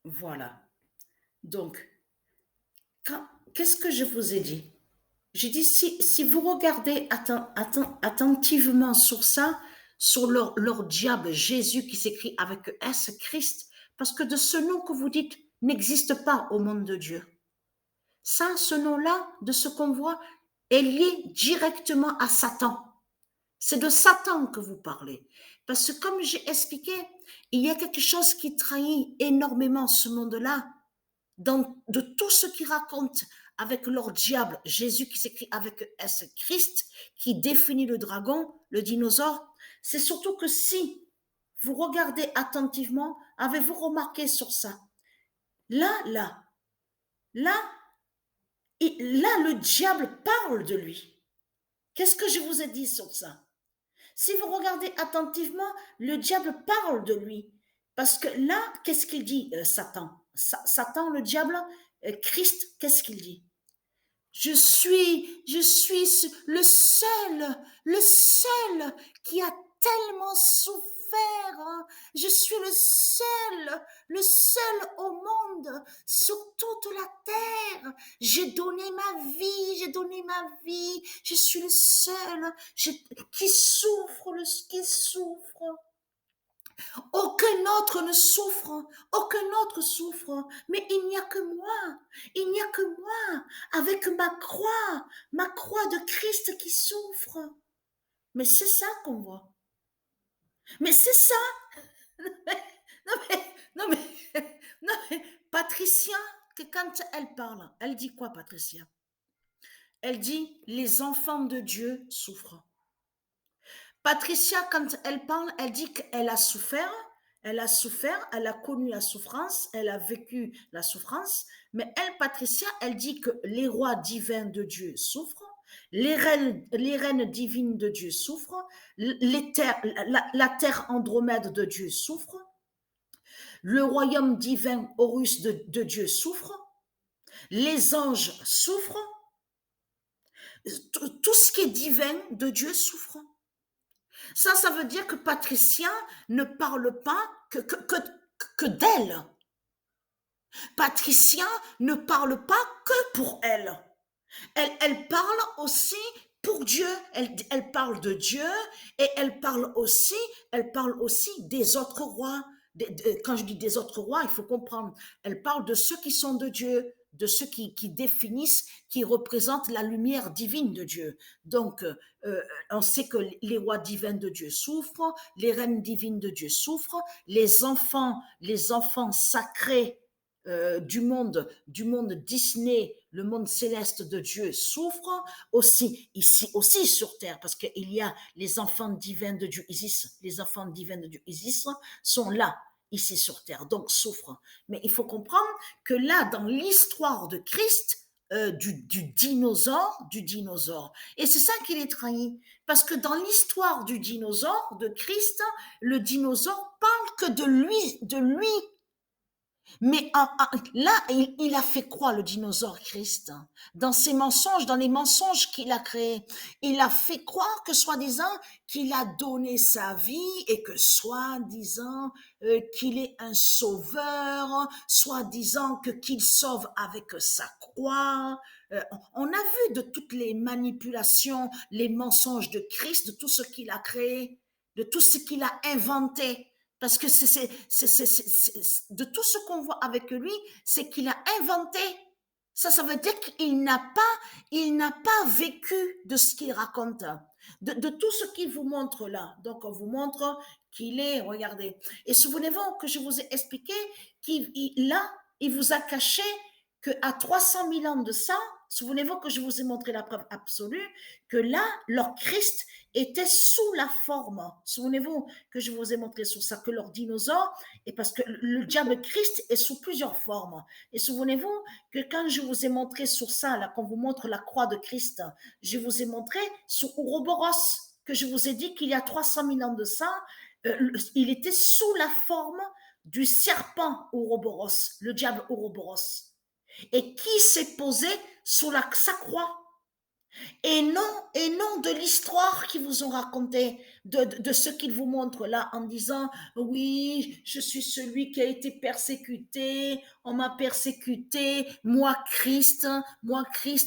Voilà. Donc, qu'est-ce que je vous ai dit? J'ai dit, si vous regardez attentivement sur ça, sur leur diable Jésus qui s'écrit avec S, Christ, parce que de ce nom que vous dites n'existe pas au monde de Dieu. Ça, ce nom-là, de ce qu'on voit, est lié directement à Satan. C'est de Satan que vous parlez. Parce que comme j'ai expliqué, il y a quelque chose qui trahit énormément ce monde-là, de tout ce qu'ils racontent avec leur diable, Jésus qui s'écrit avec S, Christ, qui définit le dragon, le dinosaure, c'est surtout que si vous regardez attentivement, avez-vous remarqué sur ça? Là, là, là, là, le diable parle de lui. Qu'est-ce que je vous ai dit sur ça? Si vous regardez attentivement, le diable parle de lui. Parce que là, qu'est-ce qu'il dit, Satan? Satan, le diable, Christ, qu'est-ce qu'il dit? Je suis le seul qui a tellement souffert, hein. Je suis le seul au monde, sur toute la terre. J'ai donné ma vie. Je suis le seul qui souffre. Aucun autre ne souffre, aucun autre souffre, mais il n'y a que moi, il n'y a que moi, avec ma croix de Christ qui souffre. Mais c'est ça qu'on voit. Mais c'est ça. Non mais, non mais, non mais, Patricia, que quand elle parle, elle dit quoi, Patricia? Elle dit, les enfants de Dieu souffrent. Patricia, quand elle parle, elle dit qu'elle a souffert, elle a connu la souffrance, elle a vécu la souffrance, mais elle, Patricia, elle dit que les rois divins de Dieu souffrent, les reines divines de Dieu souffrent, la terre Andromède de Dieu souffre, le royaume divin Horus de Dieu souffre, les anges souffrent, tout ce qui est divin de Dieu souffre. Ça veut dire que Patricia ne parle pas que d'elle. Patricia ne parle pas que pour elle. Elle parle aussi pour Dieu. Elle parle de Dieu et elle parle aussi des autres rois. Quand je dis des autres rois, il faut comprendre. Elle parle de ceux qui sont de Dieu, de ceux qui définissent, qui représentent la lumière divine de Dieu. Donc, on sait que les rois divins de Dieu souffrent, les reines divines de Dieu souffrent, les enfants sacrés du monde Disney, le monde céleste de Dieu souffre aussi, ici aussi sur terre, parce qu'il y a les enfants divins de Dieu, Isis, les enfants divins de Dieu, Isis, sont là, ici sur terre, donc souffrent. Mais il faut comprendre que là, dans l'histoire de Christ, du dinosaure. Et c'est ça qui les trahit. Parce que dans l'histoire du dinosaure, de Christ, le dinosaure parle que de lui, mais là, il a fait quoi, le dinosaure Christ? Dans ses mensonges, dans les mensonges qu'il a créés, il a fait croire que soi-disant qu'il a donné sa vie et que soi-disant qu'il est un sauveur, soi-disant que qu'il sauve avec sa croix. On a vu de toutes les manipulations, les mensonges de Christ, de tout ce qu'il a créé, de tout ce qu'il a inventé. Parce que de tout ce qu'on voit avec lui, c'est qu'il a inventé. Ça veut dire il n'a pas vécu de ce qu'il raconte, de tout ce qu'il vous montre là. Donc, on vous montre qu'il est, regardez. Et souvenez-vous que je vous ai expliqué là, il vous a caché qu'à 300 000 ans de ça, souvenez-vous que je vous ai montré la preuve absolue, que là, leur Christ était sous la forme. Souvenez-vous que je vous ai montré sur ça, que leur dinosaure, et parce que le diable Christ est sous plusieurs formes. Et souvenez-vous que quand je vous ai montré sur ça, là, quand vous montre la croix de Christ, je vous ai montré sur Ouroboros, que je vous ai dit qu'il y a 300 000 ans de ça, il était sous la forme du serpent Ouroboros, le diable Ouroboros, et qui s'est posé sur sa croix. Et non de l'histoire qu'ils vous ont raconté, de ce qu'ils vous montrent là en disant oui, je suis celui qui a été persécuté, on m'a persécuté, moi Christ,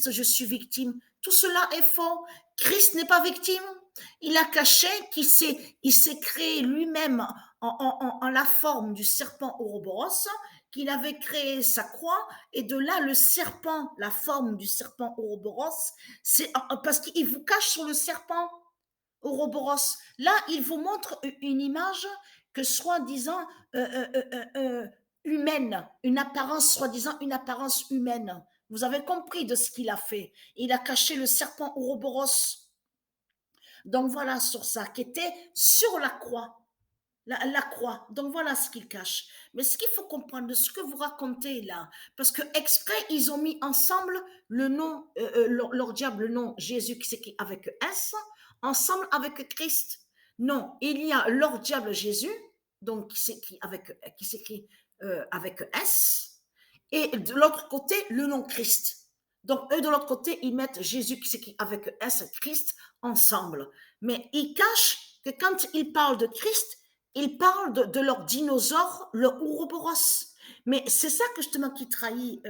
je suis victime. Tout cela est faux. Christ n'est pas victime. Il a caché il s'est créé lui-même en la forme du serpent Ouroboros, qu'il avait créé sa croix, et de là le serpent, la forme du serpent Ouroboros, c'est parce qu'il vous cache sur le serpent Ouroboros. Là, il vous montre une image que soi-disant humaine, une apparence soi-disant une apparence humaine. Vous avez compris de ce qu'il a fait. Il a caché le serpent Ouroboros. Donc voilà sur ça, qui était sur la croix. La croix. Donc voilà ce qu'il cache. Mais ce qu'il faut comprendre de ce que vous racontez là, parce que exprès, ils ont mis ensemble le nom, leur diable, le nom Jésus qui s'écrit avec S, ensemble avec Christ. Non, il y a leur diable Jésus, donc qui s'écrit avec S, et de l'autre côté, le nom Christ. Donc, eux, de l'autre côté, ils mettent Jésus qui s'écrit avec S, Christ, ensemble. Mais ils cachent que quand ils parlent de Christ, ils parlent de leur dinosaure, le Ouroboros. Mais c'est ça que justement qui trahit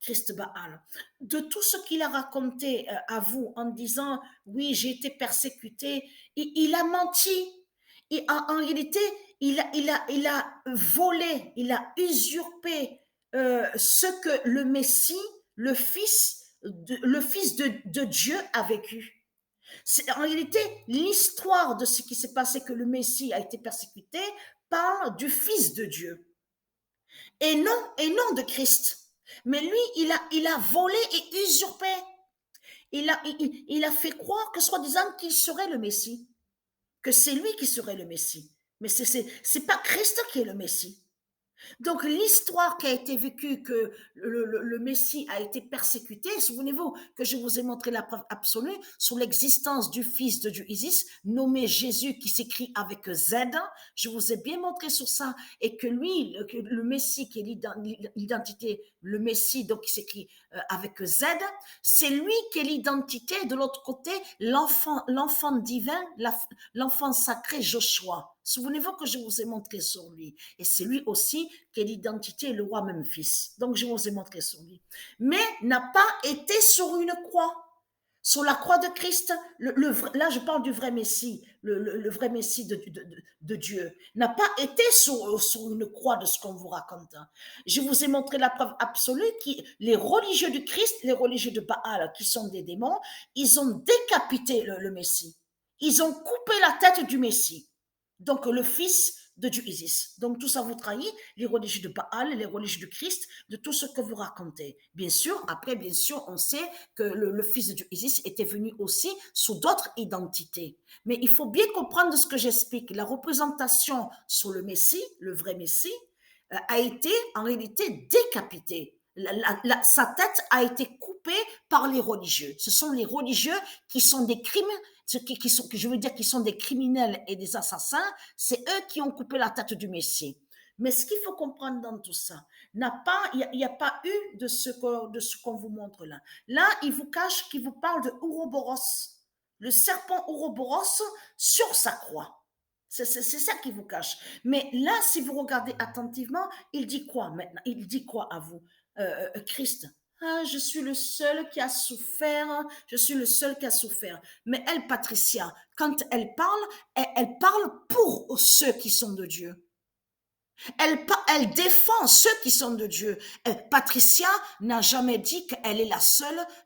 Christ Baal. De tout ce qu'il a raconté à vous en disant oui, j'ai été persécuté, il a menti. Et en réalité, il a volé, il a usurpé ce que le Messie, le fils de Dieu a vécu. C'est, en réalité, l'histoire de ce qui s'est passé, que le Messie a été persécuté, parle du Fils de Dieu et non de Christ. Mais lui, il a volé et usurpé. Il a fait croire que soi-disant qu'il serait le Messie, que c'est lui qui serait le Messie. Mais c'est pas Christ qui est le Messie. Donc l'histoire qui a été vécue, que le Messie a été persécuté, souvenez-vous que je vous ai montré la preuve absolue sur l'existence du fils de Dieu Isis, nommé Jésus, qui s'écrit avec Z, je vous ai bien montré sur ça, et que lui, le Messie qui est l'identité, le Messie donc qui s'écrit avec Z, c'est lui qui est l'identité, de l'autre côté, l'enfant divin, l'enfant sacré Joshua. Souvenez-vous que je vous ai montré sur lui. Et c'est lui aussi qui est l'identité et le roi Memphis. Donc je vous ai montré sur lui. Mais n'a pas été sur une croix. Sur la croix de Christ, là je parle du vrai Messie, le vrai Messie de Dieu, n'a pas été sur une croix de ce qu'on vous raconte. Je vous ai montré la preuve absolue que les religieux du Christ, les religieux de Baal, qui sont des démons, ils ont décapité le Messie. Ils ont coupé la tête du Messie. Donc le fils de Dieu Isis. Donc tout ça vous trahit, les religieux de Baal, les religieux du Christ, de tout ce que vous racontez. Bien sûr, après, bien sûr, on sait que le fils de Dieu Isis était venu aussi sous d'autres identités. Mais il faut bien comprendre ce que j'explique. La représentation sur le Messie, le vrai Messie, a été en réalité décapitée. Sa tête a été coupée par les religieux. Ce sont les religieux qui sont des crimes, qui sont, que je veux dire, qui sont des criminels et des assassins. C'est eux qui ont coupé la tête du Messie. Mais ce qu'il faut comprendre dans tout ça, il n'y a pas eu de ce qu'on vous montre là. Là, il vous cache, qu'il vous parle de Ouroboros, le serpent Ouroboros sur sa croix. C'est ça qui vous cache. Mais là, si vous regardez attentivement, il dit quoi maintenant? Il dit quoi à vous, Christ? Ah, je suis le seul qui a souffert, je suis le seul qui a souffert. Mais elle, Patricia, quand elle parle pour ceux qui sont de Dieu. Elle défend ceux qui sont de Dieu. Patricia n'a jamais dit qu'elle est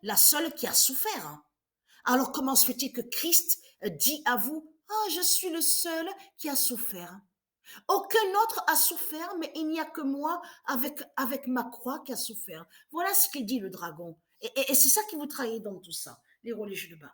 la seule qui a souffert. Alors comment se fait-il que Christ dit à vous, ah, je suis le seul qui a souffert. Aucun autre a souffert, mais il n'y a que moi avec ma croix qui a souffert. Voilà ce qu'il dit le dragon. Et c'est ça qui vous trahit dans tout ça, les religieux de Baal.